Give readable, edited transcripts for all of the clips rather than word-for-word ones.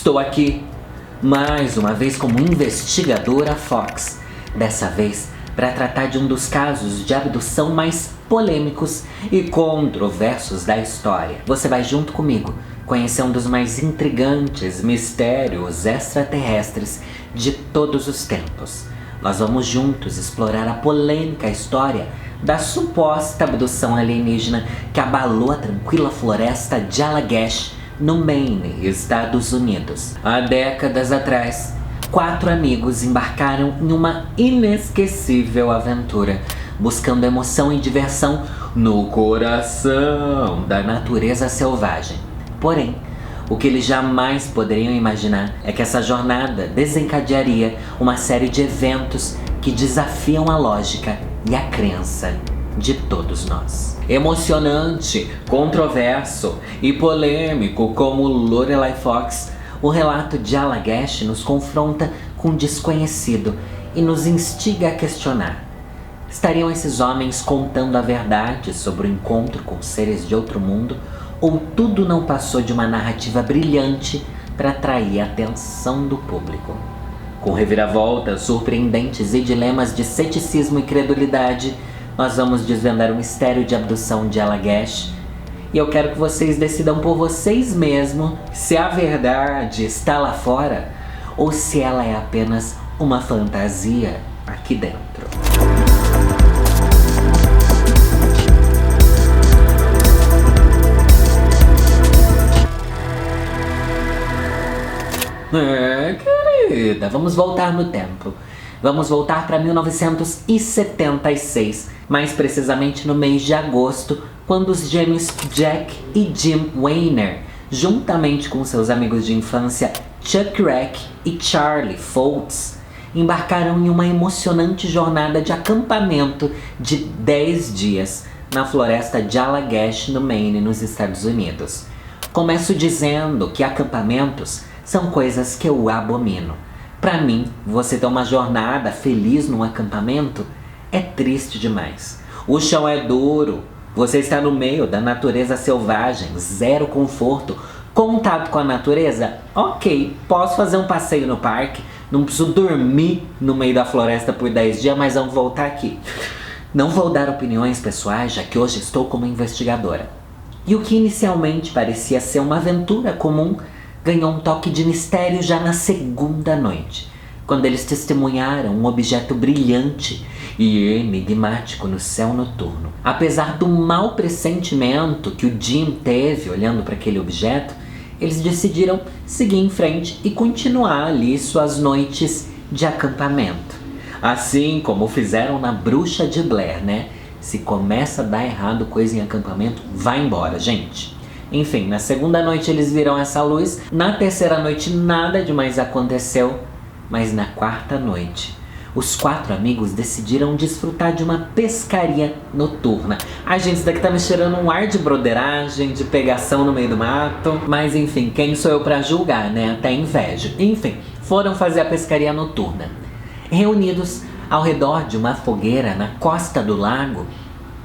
Estou aqui, mais uma vez como investigadora Fox. Dessa vez, para tratar de um dos casos de abdução mais polêmicos e controversos da história. Você vai junto comigo conhecer um dos mais intrigantes mistérios extraterrestres de todos os tempos. Nós vamos juntos explorar a polêmica história da suposta abdução alienígena que abalou a tranquila floresta de Allagash, no Maine, Estados Unidos. Há décadas atrás, 4 amigos embarcaram em uma inesquecível aventura, buscando emoção e diversão no coração da natureza selvagem. Porém, o que eles jamais poderiam imaginar é que essa jornada desencadearia uma série de eventos que desafiam a lógica e a crença de todos nós. Emocionante, controverso e polêmico como Lorelai Fox, o relato de Allagash nos confronta com o desconhecido e nos instiga a questionar. Estariam esses homens contando a verdade sobre o encontro com seres de outro mundo, ou tudo não passou de uma narrativa brilhante para atrair a atenção do público? Com reviravoltas surpreendentes e dilemas de ceticismo e credulidade, nós vamos desvendar o mistério de abdução de Allagash. E eu quero que vocês decidam por vocês mesmos se a verdade está lá fora ou se ela é apenas uma fantasia aqui dentro. Querida, vamos voltar no tempo. Vamos voltar para 1976, mais precisamente no mês de agosto, quando os gêmeos Jack e Jim Weiner, juntamente com seus amigos de infância Chuck Reck e Charlie Foltz, embarcaram em uma emocionante jornada de acampamento de 10 dias na floresta de Allagash, no Maine, nos Estados Unidos. Começo dizendo que acampamentos são coisas que eu abomino. Pra mim, você ter uma jornada feliz num acampamento é triste demais. O chão é duro, você está no meio da natureza selvagem, zero conforto, contato com a natureza. Ok, posso fazer um passeio no parque, não preciso dormir no meio da floresta por 10 dias, mas vamos voltar aqui. Não vou dar opiniões pessoais, já que hoje estou como investigadora. E o que inicialmente parecia ser uma aventura comum ganhou um toque de mistério já na segunda noite, quando eles testemunharam um objeto brilhante e enigmático no céu noturno. Apesar do mau pressentimento que o Jim teve olhando para aquele objeto, eles decidiram seguir em frente e continuar ali suas noites de acampamento. Assim como fizeram na Bruxa de Blair, né? Se começa a dar errado coisa em acampamento, vai embora, gente. Enfim, na segunda noite eles viram essa luz, na terceira noite nada demais aconteceu, mas na quarta noite, os 4 amigos decidiram desfrutar de uma pescaria noturna. Ai, gente, isso daqui tá me cheirando um ar de broderagem, de pegação no meio do mato, mas enfim, quem sou eu pra julgar, né? Até invejo. Enfim, foram fazer a pescaria noturna. Reunidos ao redor de uma fogueira na costa do lago,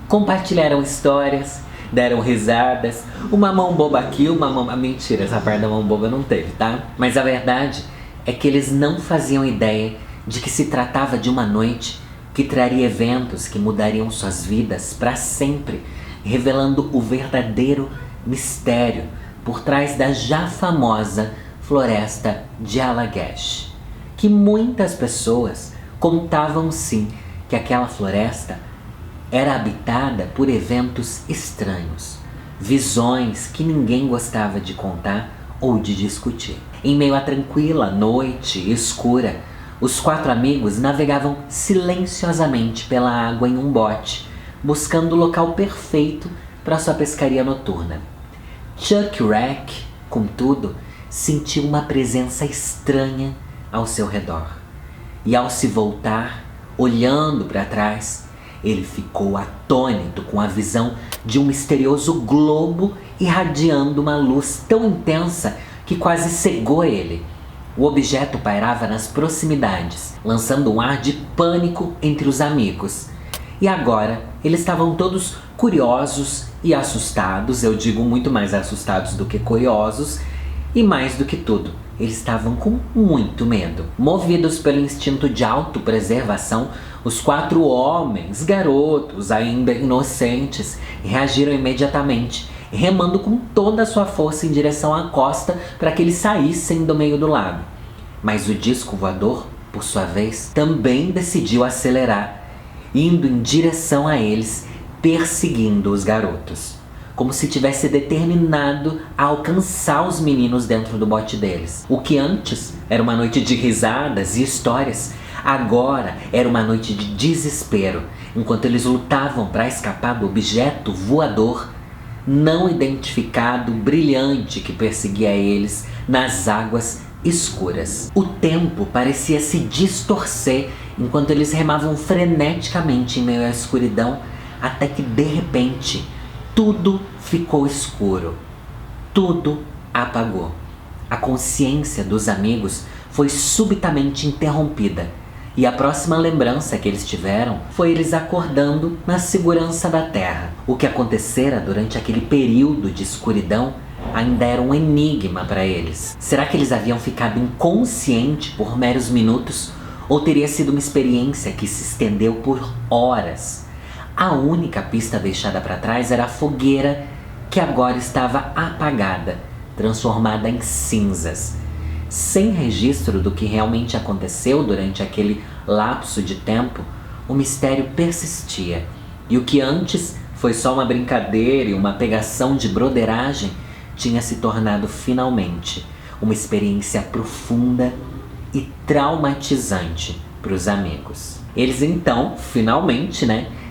compartilharam histórias, deram risadas, uma mão boba aqui, uma mão... Mentira, essa parte da mão boba não teve, tá? Mas a verdade é que eles não faziam ideia de que se tratava de uma noite que traria eventos que mudariam suas vidas para sempre, revelando o verdadeiro mistério por trás da já famosa floresta de Allagash. Que muitas pessoas contavam sim que aquela floresta era habitada por eventos estranhos, visões que ninguém gostava de contar ou de discutir. Em meio à tranquila noite escura, os 4 amigos navegavam silenciosamente pela água em um bote, buscando o local perfeito para sua pescaria noturna. Chuck Reck, contudo, sentiu uma presença estranha ao seu redor. E ao se voltar, olhando para trás, ele ficou atônito com a visão de um misterioso globo irradiando uma luz tão intensa que quase cegou ele. O objeto pairava nas proximidades, lançando um ar de pânico entre os amigos. E agora, eles estavam todos curiosos e assustados, eu digo muito mais assustados do que curiosos, e mais do que tudo, eles estavam com muito medo. Movidos pelo instinto de autopreservação, os 4 homens, garotos ainda inocentes, reagiram imediatamente, remando com toda a sua força em direção à costa para que eles saíssem do meio do lago. Mas o disco voador, por sua vez, também decidiu acelerar, indo em direção a eles, perseguindo os garotos, como se tivesse determinado a alcançar os meninos dentro do bote deles. O que antes era uma noite de risadas e histórias, agora era uma noite de desespero, enquanto eles lutavam para escapar do objeto voador não identificado, brilhante, que perseguia eles nas águas escuras. O tempo parecia se distorcer enquanto eles remavam freneticamente em meio à escuridão, até que de repente tudo ficou escuro. Tudo apagou. A consciência dos amigos foi subitamente interrompida, e a próxima lembrança que eles tiveram foi eles acordando na segurança da terra. O que acontecera durante aquele período de escuridão ainda era um enigma para eles. Será que eles haviam ficado inconscientes por meros minutos? Ou teria sido uma experiência que se estendeu por horas? A única pista deixada para trás era a fogueira, que agora estava apagada, transformada em cinzas. Sem registro do que realmente aconteceu durante aquele lapso de tempo, o mistério persistia. E o que antes foi só uma brincadeira e uma pegação de broderagem tinha se tornado finalmente uma experiência profunda e traumatizante para os amigos. Eles então, finalmente,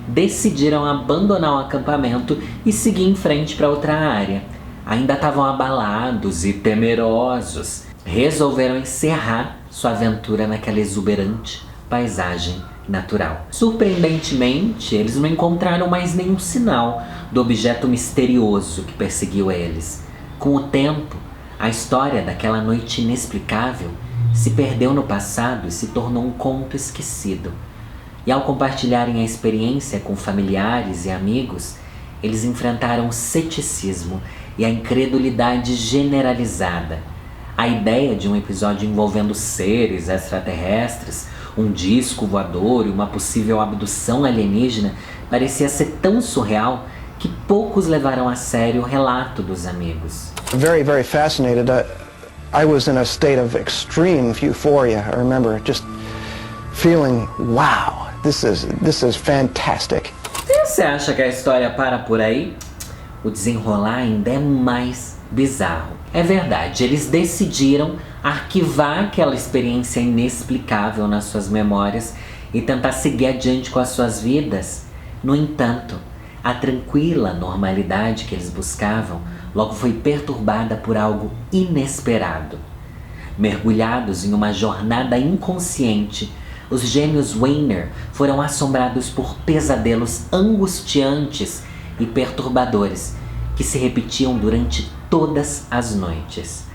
decidiram abandonar o acampamento e seguir em frente para outra área. Ainda estavam abalados e temerosos. Resolveram encerrar sua aventura naquela exuberante paisagem natural. Surpreendentemente, eles não encontraram mais nenhum sinal do objeto misterioso que perseguiu eles. Com o tempo, a história daquela noite inexplicável se perdeu no passado e se tornou um conto esquecido. E ao compartilharem a experiência com familiares e amigos, eles enfrentaram o ceticismo e a incredulidade generalizada. A ideia de um episódio envolvendo seres extraterrestres, um disco voador e uma possível abdução alienígena parecia ser tão surreal que poucos levaram a sério o relato dos amigos. Very, very fascinated. I was in a state of extreme euphoria. I remember just feeling, wow, this is fantastic. E você acha que a história para por aí? O desenrolar ainda é mais bizarro. É verdade, eles decidiram arquivar aquela experiência inexplicável nas suas memórias e tentar seguir adiante com as suas vidas. No entanto, a tranquila normalidade que eles buscavam logo foi perturbada por algo inesperado. Mergulhados em uma jornada inconsciente, os gêmeos Weiner foram assombrados por pesadelos angustiantes e perturbadores que se repetiam durante todas as noites.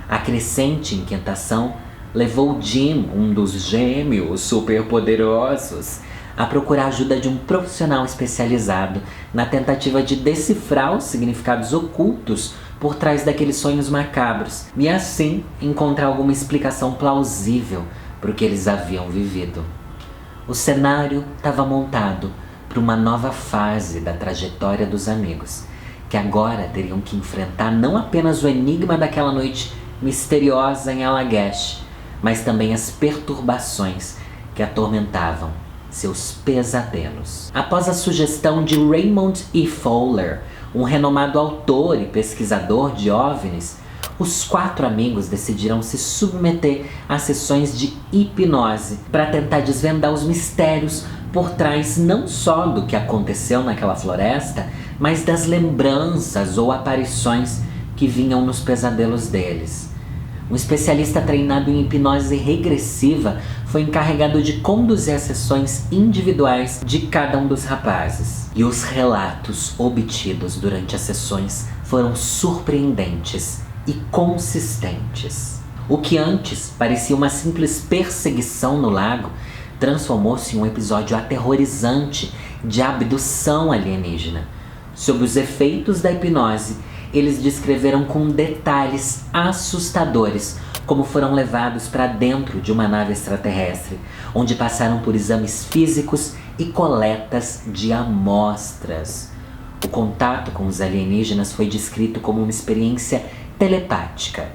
A crescente inquietação levou Jim, um dos gêmeos superpoderosos, a procurar a ajuda de um profissional especializado na tentativa de decifrar os significados ocultos por trás daqueles sonhos macabros e assim encontrar alguma explicação plausível para o que eles haviam vivido. O cenário estava montado para uma nova fase da trajetória dos amigos, que agora teriam que enfrentar não apenas o enigma daquela noite misteriosa em Allagash, mas também as perturbações que atormentavam seus pesadelos. Após a sugestão de Raymond E. Fowler, um renomado autor e pesquisador de OVNIs, os 4 amigos decidiram se submeter a sessões de hipnose para tentar desvendar os mistérios por trás não só do que aconteceu naquela floresta, mas das lembranças ou aparições que vinham nos pesadelos deles. Um especialista treinado em hipnose regressiva foi encarregado de conduzir as sessões individuais de cada um dos rapazes. E os relatos obtidos durante as sessões foram surpreendentes e consistentes. O que antes parecia uma simples perseguição no lago transformou-se em um episódio aterrorizante de abdução alienígena. Sob os efeitos da hipnose, eles descreveram com detalhes assustadores como foram levados para dentro de uma nave extraterrestre, onde passaram por exames físicos e coletas de amostras. O contato com os alienígenas foi descrito como uma experiência telepática,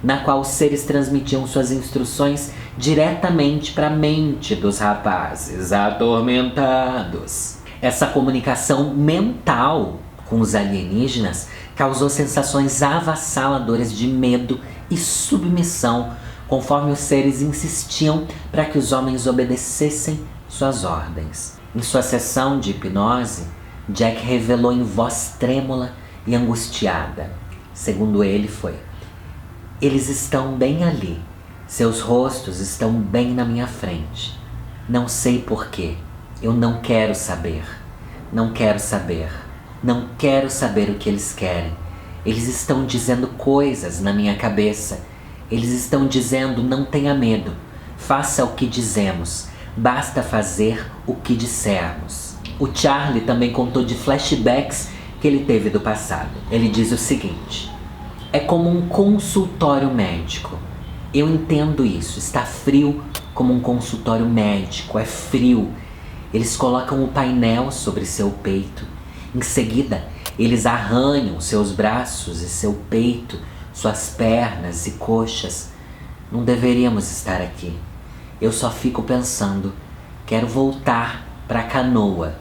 na qual os seres transmitiam suas instruções diretamente para a mente dos rapazes atormentados. Essa comunicação mental com os alienígenas causou sensações avassaladoras de medo e submissão, conforme os seres insistiam para que os homens obedecessem suas ordens. Em sua sessão de hipnose, Jack revelou em voz trêmula e angustiada. Segundo ele, foi: eles estão bem ali. Seus rostos estão bem na minha frente. Não sei porquê. Eu não quero saber. Não quero saber. Não quero saber o que eles querem. Eles estão dizendo coisas na minha cabeça. Eles estão dizendo: não tenha medo. Faça o que dizemos. Basta fazer o que dissermos. O Charlie também contou de flashbacks que ele teve do passado. Ele diz o seguinte: é como um consultório médico. Eu entendo isso. Está frio como um consultório médico. É frio. Eles colocam o painel sobre seu peito. Em seguida, eles arranham seus braços e seu peito, suas pernas e coxas. Não deveríamos estar aqui. Eu só fico pensando, quero voltar pra canoa.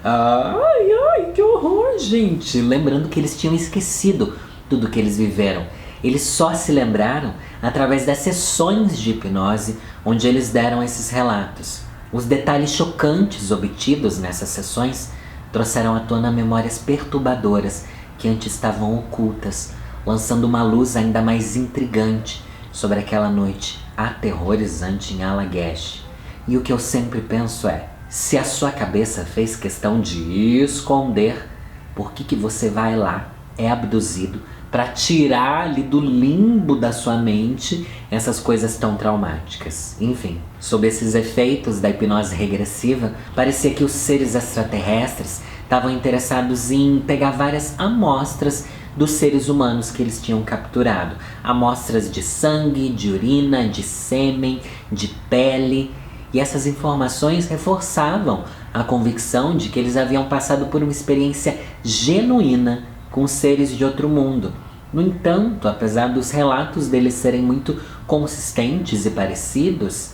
Ai, que horror, gente! Lembrando que eles tinham esquecido tudo que eles viveram. Eles só se lembraram através das sessões de hipnose onde eles deram esses relatos. Os detalhes chocantes obtidos nessas sessões trouxeram à tona memórias perturbadoras que antes estavam ocultas, lançando uma luz ainda mais intrigante sobre aquela noite aterrorizante em Allagash. E o que eu sempre penso é: se a sua cabeça fez questão de esconder, por que você vai lá, é abduzido, para tirar ali do limbo da sua mente essas coisas tão traumáticas? Enfim, sob esses efeitos da hipnose regressiva, parecia que os seres extraterrestres estavam interessados em pegar várias amostras dos seres humanos que eles tinham capturado. Amostras de sangue, de urina, de sêmen, de pele. E essas informações reforçavam a convicção de que eles haviam passado por uma experiência genuína com seres de outro mundo. No entanto, apesar dos relatos deles serem muito consistentes e parecidos,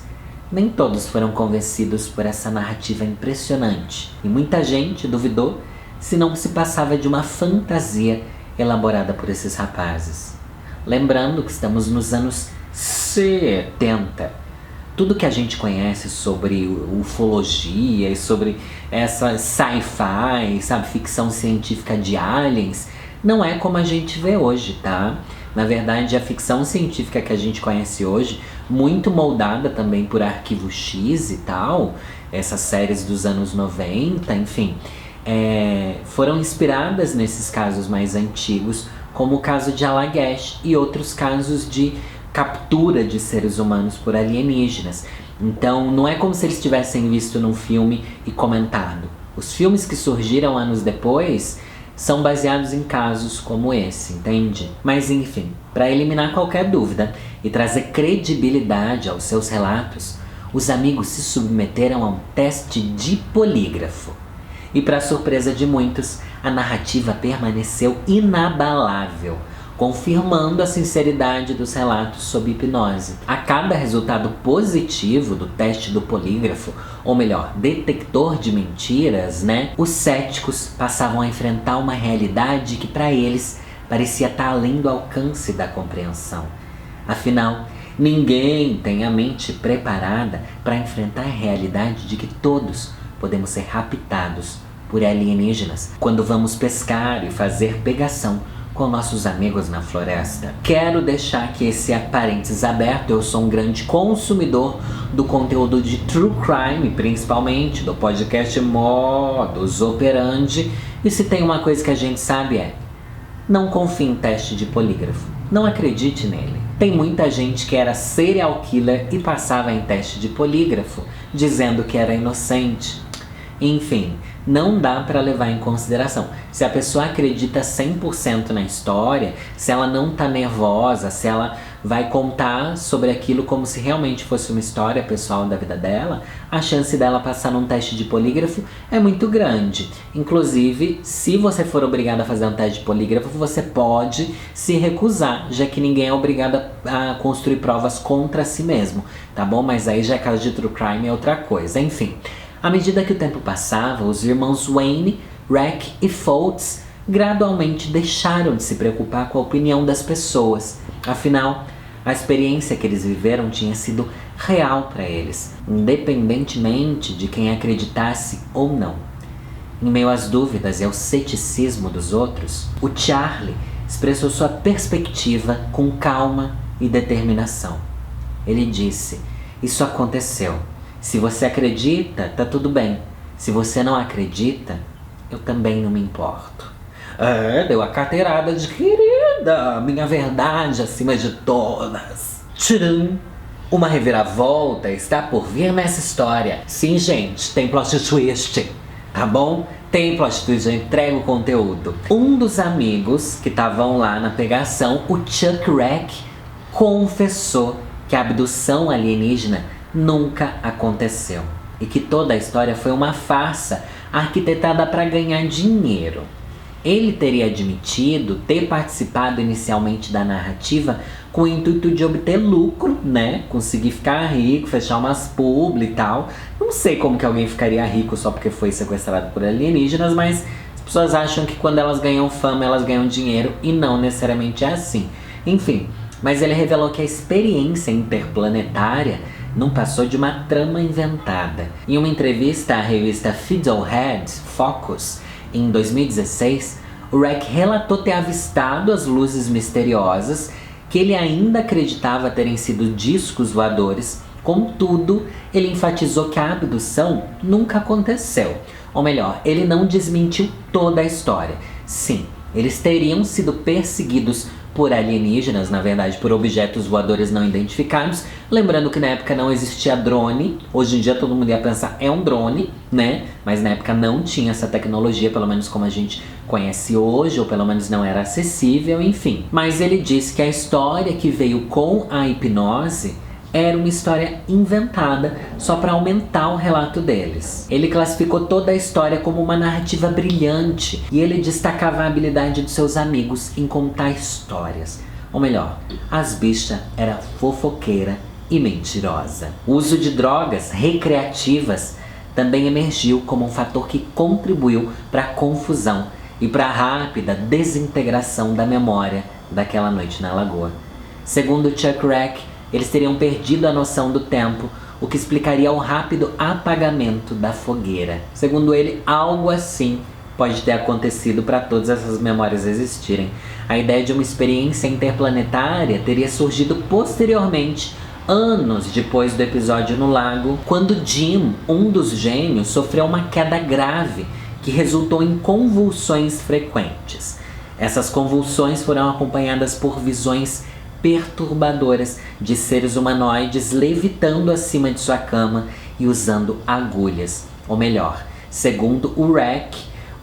nem todos foram convencidos por essa narrativa impressionante. E muita gente duvidou se não se passava de uma fantasia elaborada por esses rapazes. Lembrando que estamos nos anos 70. Tudo que a gente conhece sobre ufologia e sobre essa sci-fi, sabe, ficção científica de aliens, não é como a gente vê hoje, tá? Na verdade, a ficção científica que a gente conhece hoje, muito moldada também por Arquivo X e tal, essas séries dos anos 90, enfim, foram inspiradas nesses casos mais antigos, como o caso de Allagash e outros casos de captura de seres humanos por alienígenas. Então não é como se eles tivessem visto num filme e comentado. Os filmes que surgiram anos depois são baseados em casos como esse, entende? Mas enfim, para eliminar qualquer dúvida e trazer credibilidade aos seus relatos, os amigos se submeteram a um teste de polígrafo. E para surpresa de muitos, a narrativa permaneceu inabalável, confirmando a sinceridade dos relatos sob hipnose. A cada resultado positivo do teste do polígrafo, ou melhor, detector de mentiras, os céticos passavam a enfrentar uma realidade que para eles parecia estar além do alcance da compreensão. Afinal, ninguém tem a mente preparada para enfrentar a realidade de que todos podemos ser raptados por alienígenas quando vamos pescar e fazer pegação com nossos amigos na floresta. Quero deixar aqui esse parênteses aberto. Eu sou um grande consumidor do conteúdo de True Crime, principalmente do podcast Modus Operandi. E se tem uma coisa que a gente sabe não confie em teste de polígrafo. Não acredite nele. Tem muita gente que era serial killer e passava em teste de polígrafo, dizendo que era inocente. Enfim, não dá para levar em consideração. Se a pessoa acredita 100% na história, se ela não tá nervosa, se ela vai contar sobre aquilo como se realmente fosse uma história pessoal da vida dela, a chance dela passar num teste de polígrafo é muito grande. Inclusive, se você for obrigado a fazer um teste de polígrafo, você pode se recusar, já que ninguém é obrigado a construir provas contra si mesmo, tá bom? Mas aí já é caso de true crime, é outra coisa. Enfim, à medida que o tempo passava, os irmãos Wayne, Rack e Foltz gradualmente deixaram de se preocupar com a opinião das pessoas. Afinal, a experiência que eles viveram tinha sido real para eles, independentemente de quem acreditasse ou não. Em meio às dúvidas e ao ceticismo dos outros, o Charlie expressou sua perspectiva com calma e determinação. Ele disse: "Isso aconteceu. Se você acredita, tá tudo bem. Se você não acredita, eu também não me importo." Deu a carteirada de querida, minha verdade acima de todas. Tcharam! Uma reviravolta está por vir nessa história. Sim, gente, tem plot twist, tá bom? Tem plot twist, eu entrego o conteúdo. Um dos amigos que estavam lá na pegação, o Chuck Rack, confessou que a abdução alienígena nunca aconteceu e que toda a história foi uma farsa arquitetada para ganhar dinheiro. Ele teria admitido ter participado inicialmente da narrativa com o intuito de obter lucro, né? Conseguir ficar rico, fechar umas publi e tal. Não sei como que alguém ficaria rico só porque foi sequestrado por alienígenas, mas as pessoas acham que quando elas ganham fama, elas ganham dinheiro e não necessariamente é assim. Enfim, mas ele revelou que a experiência interplanetária não passou de uma trama inventada. Em uma entrevista à revista Fiddlehead Focus, em 2016, o Rack relatou ter avistado as luzes misteriosas que ele ainda acreditava terem sido discos voadores. Contudo, ele enfatizou que a abdução nunca aconteceu. Ou melhor, ele não desmentiu toda a história. Sim, eles teriam sido perseguidos por alienígenas, na verdade por objetos voadores não identificados. Lembrando que na época não existia drone. Hoje em dia todo mundo ia pensar, é um drone, né? Mas na época não tinha essa tecnologia, pelo menos como a gente conhece hoje, ou pelo menos não era acessível, enfim. Mas ele disse que a história que veio com a hipnose era uma história inventada só para aumentar o relato deles. Ele classificou toda a história como uma narrativa brilhante e ele destacava a habilidade de seus amigos em contar histórias. Ou melhor, as bichas era fofoqueira e mentirosa. O uso de drogas recreativas também emergiu como um fator que contribuiu para a confusão e para a rápida desintegração da memória daquela noite na lagoa. Segundo Chuck Rack, eles teriam perdido a noção do tempo, o que explicaria o rápido apagamento da fogueira. Segundo ele, algo assim pode ter acontecido para todas essas memórias existirem. A ideia de uma experiência interplanetária teria surgido posteriormente, anos depois do episódio no lago, quando Jim, um dos gêmeos, sofreu uma queda grave que resultou em convulsões frequentes. Essas convulsões foram acompanhadas por visões perturbadoras de seres humanoides levitando acima de sua cama e usando agulhas. Ou melhor, segundo o Rack,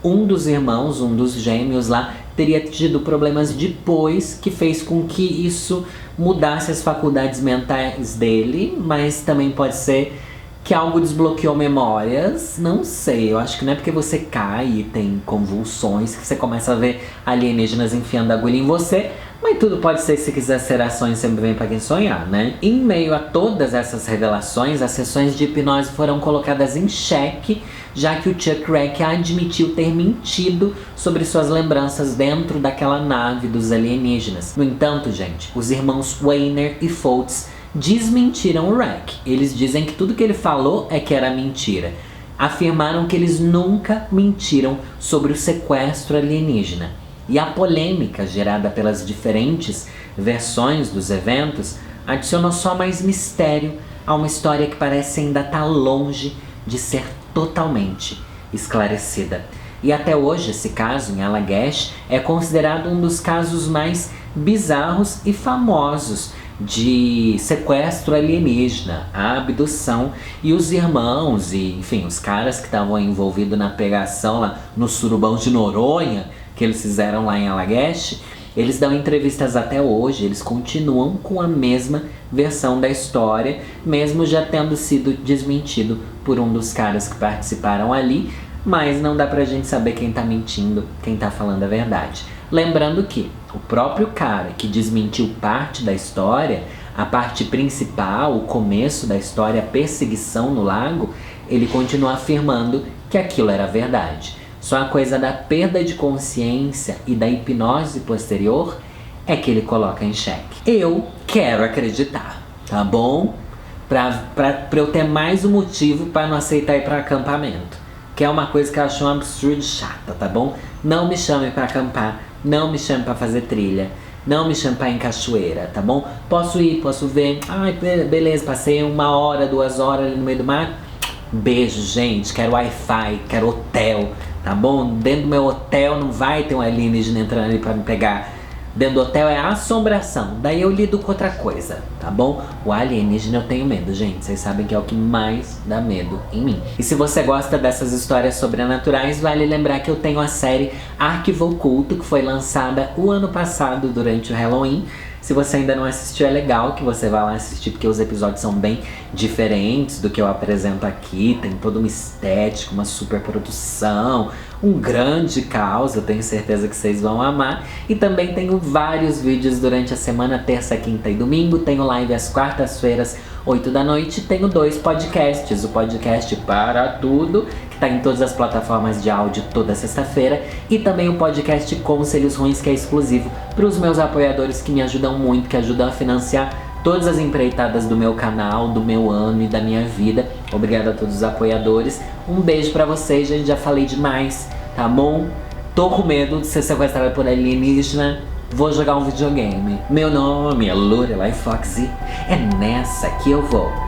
um dos irmãos, um dos gêmeos lá, teria tido problemas depois, que fez com que isso mudasse as faculdades mentais dele, mas também pode ser que algo desbloqueou memórias, não sei. Eu acho que não é porque você cai e tem convulsões que você começa a ver alienígenas enfiando agulha em você, mas tudo pode ser, se quiser ser ações, sempre vem pra quem sonhar, né? Em meio a todas essas revelações, as sessões de hipnose foram colocadas em xeque, já que o Chuck Rack admitiu ter mentido sobre suas lembranças dentro daquela nave dos alienígenas. No entanto, gente, os irmãos Weiner e Foltz desmentiram o Rack. Eles dizem que tudo que ele falou é que era mentira. Afirmaram que eles nunca mentiram sobre o sequestro alienígena. E a polêmica gerada pelas diferentes versões dos eventos adicionou só mais mistério a uma história que parece ainda estar longe de ser totalmente esclarecida. E até hoje esse caso em Allagash é considerado um dos casos mais bizarros e famosos de sequestro alienígena, a abdução, e os irmãos e, enfim, os caras que estavam envolvidos na pegação lá no surubão de Noronha, que eles fizeram lá em Allagash, Eles dão entrevistas até hoje, eles continuam com a mesma versão da história, mesmo já tendo sido desmentido por um dos caras que participaram ali, mas não dá pra gente saber quem tá mentindo, quem tá falando a verdade. Lembrando que o próprio cara que desmentiu parte da história, a parte principal, o começo da história, a perseguição no lago, ele continua afirmando que aquilo era verdade. Só a coisa da perda de consciência e da hipnose posterior é que ele coloca em xeque. Eu quero acreditar, tá bom? Pra eu ter mais um motivo para não aceitar ir para acampamento. Que é uma coisa que eu acho um absurdo chata, tá bom? Não me chame para acampar, não me chame para fazer trilha, não me chame para ir em cachoeira, tá bom? Posso ir, posso ver. Ai, beleza, passei 1 hora, 2 horas ali no meio do mar. Beijo, gente, quero Wi-Fi, quero hotel, tá bom? Dentro do meu hotel não vai ter um alienígena entrando ali pra me pegar. Dentro do hotel é assombração, daí eu lido com outra coisa, tá bom? O alienígena eu tenho medo, gente, vocês sabem que é o que mais dá medo em mim. E se você gosta dessas histórias sobrenaturais, vale lembrar que eu tenho a série Arquivo Oculto, que foi lançada o ano passado durante o Halloween. Se você ainda não assistiu, é legal que você vá lá assistir, porque os episódios são bem diferentes do que eu apresento aqui. Tem toda uma estética, uma super produção, um grande caos, eu tenho certeza que vocês vão amar. E também tenho vários vídeos durante a semana, terça, quinta e domingo. Tenho live às quartas-feiras, 8 da noite. Tenho 2 podcasts, o podcast Para Tudo, que tá em todas as plataformas de áudio toda sexta-feira, e também o podcast Conselhos Ruins, que é exclusivo para os meus apoiadores, que me ajudam muito, que ajudam a financiar todas as empreitadas do meu canal, do meu ano e da minha vida. Obrigado a todos os apoiadores. Um beijo pra vocês, gente, já falei demais, tá bom? Tô com medo de ser sequestrada por alienígena. Vou jogar um videogame. Meu nome é Lorelai Fox e é nessa que eu vou.